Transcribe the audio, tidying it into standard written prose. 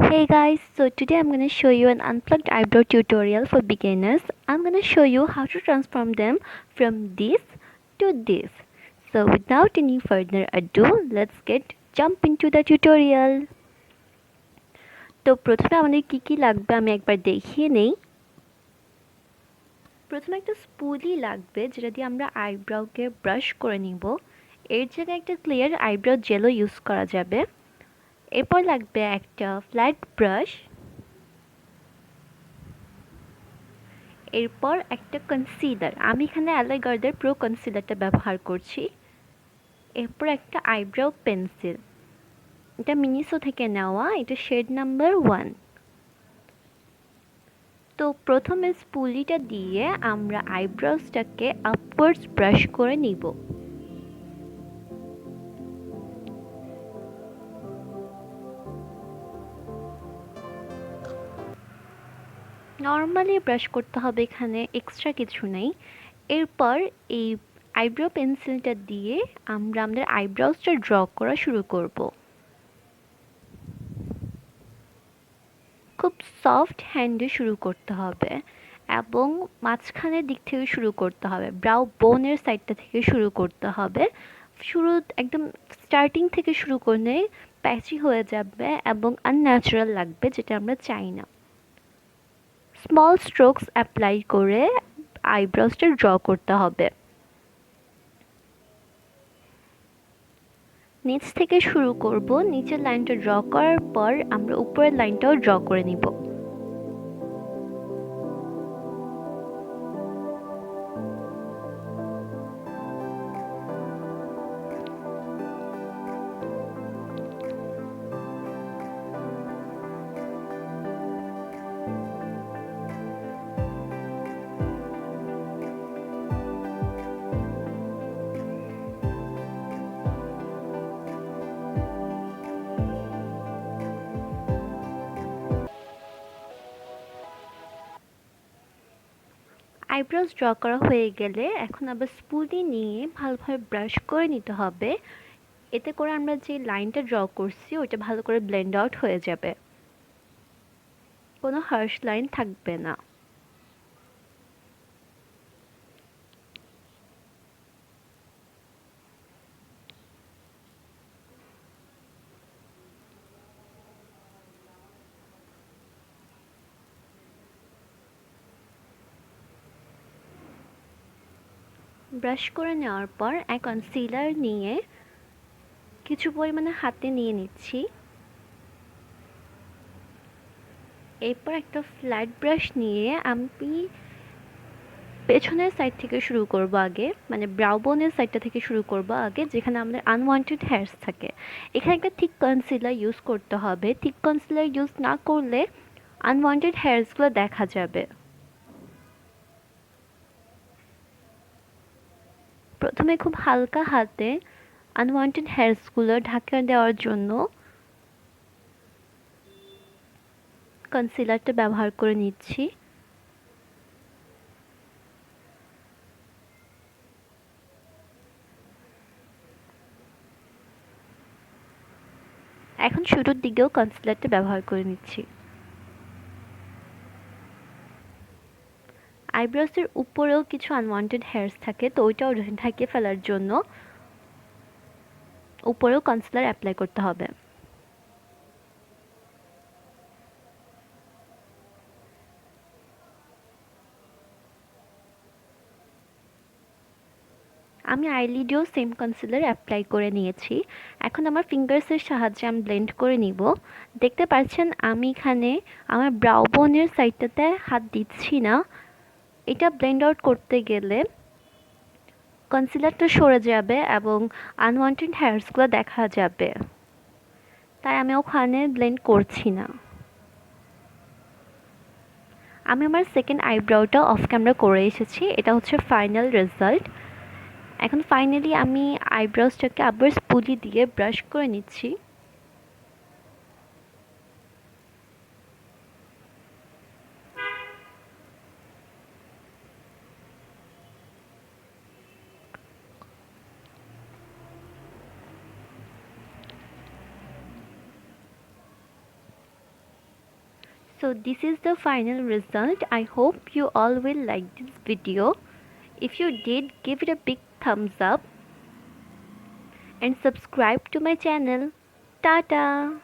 Hey guys, so today I'm going to show you an unplucked eyebrow tutorial for beginners. I'm going to show you how to transform them from this to this. So without any further ado, let's get jump into the tutorial. তো প্রথমে আমাদের কি লাগবে আমি একবার দেখিয়ে নেই। প্রথমে একটা স্পুলি লাগবে যেটা দিয়ে আমরা আইব্রাউকে ব্রাশ করে নিব। এর জায়গায় একটা ক্লিয়ার আইব্রাউ জেলও ইউজ করা যাবে। এরপর লাগবে একটা ফ্ল্যাট ব্রাশ, এরপর একটা কনসিলার, আমি এখানে অ্যালাইগার্ডের প্রো কনসিলারটা ব্যবহার করছি। এরপর একটা আইব্রাউ পেন্সিল, এটা মিনিসো থেকে নেওয়া, এটা শেড নাম্বার 1। তো প্রথমে স্পুলিটা দিয়ে আমরা আইব্রাউসটাকে আপওয়ার্ডস ব্রাশ করে নিব। নর্মালি ব্রাশ করতে হবে, এখানে এক্সট্রা কিছু নেই। এরপর এই আইব্রো পেন্সিলটা দিয়ে আমরা আমাদের আইব্রাউসটা ড্র করা শুরু করব। খুব সফট হ্যান্ডে শুরু করতে হবে এবং মাঝখানের দিক থেকে শুরু করতে হবে, ব্রাউ বোনের সাইডটা থেকে শুরু করতে হবে। শুরু একদম স্টার্টিং থেকে শুরু করলে প্যাচি হয়ে যাবে এবং আনন্যাচারাল লাগবে, যেটা আমরা চাই না। স্মল স্ট্রোকস অ্যাপ্লাই করে আইব্রাউসটা ড্র করতে হবে। নিচ থেকে শুরু করব, নিচের লাইনটা ড্র করার পর আমরা উপরের লাইনটাও ড্র করে নিব। আইব্রোজ ড্র করা হয়ে গেলে এখন আবার স্পুলি নিয়ে ভালোভাবে ব্রাশ করে নিতে হবে। এতে করে আমরা যে লাইনটা ড্র করছি ওটা ভালো করে ব্লেন্ড আউট হয়ে যাবে, কোনো হার্শ লাইন থাকবে না। ব্রাশ করে নেওয়ার পর এক কনসিলার নিয়ে কিছু পরিমাণে হাতে নিয়ে নিচ্ছি। এরপর একটা ফ্ল্যাট ব্রাশ নিয়ে আমি পেছনের সাইড থেকে শুরু করব আগে, মানে ব্রাউ বোনের সাইডটা থেকে শুরু করব আগে, যেখানে আমাদের আনওয়ান্টেড হেয়ারস থাকে। এখানে একটা থিক কনসিলার ইউজ করতে হবে, থিক কনসিলার ইউজ না করলে আনওয়ান্টেড হেয়ারসগুলো দেখা যাবে। প্রথমে খুব হালকা হাতে আনওয়ান্টেড হেয়ারসগুলো ঢাকা দেওয়ার জন্য কনসিলারটা ব্যবহার করে নিচ্ছি। এখন শুরুর দিকেও কনসিলারটা ব্যবহার করে নিচ্ছি। আইব্রোসের উপরেও কিছু আনওয়ান্টেড হেয়ারস থাকে, তো ওইটাও ঢেকে ফেলার জন্য উপরেও কনসিলার অ্যাপ্লাই করতে হবে। আমি আইলিডেও সেম কনসিলার অ্যাপ্লাই করে নিয়েছি। এখন আমার ফিঙ্গার্সের সাহায্যে আমি ব্লেন্ড করে নিব। দেখতে পাচ্ছেন আমি এখানে আমার ব্রাউ বোনের সাইডটাতে হাত দিচ্ছি না। এটা ব্লেন্ড আউট করতে গেলে কনসিলারটা সরে যাবে এবং আনওয়ান্টেড হেয়ারসগুলো দেখা যাবে, তাই আমি ওখানে ব্লেন্ড করছি না। আমি আমার সেকেন্ড আইব্রাউটা অফ ক্যামেরা করে এসেছি, এটা হচ্ছে ফাইনাল রেজাল্ট। এখন ফাইনালি আমি আইব্রাউসটাকে আবার স্পুলি দিয়ে ব্রাশ করে নিচ্ছি। So this is the final result. I hope you all will like this video. If you did, give it a big thumbs up and subscribe to my channel. Tata!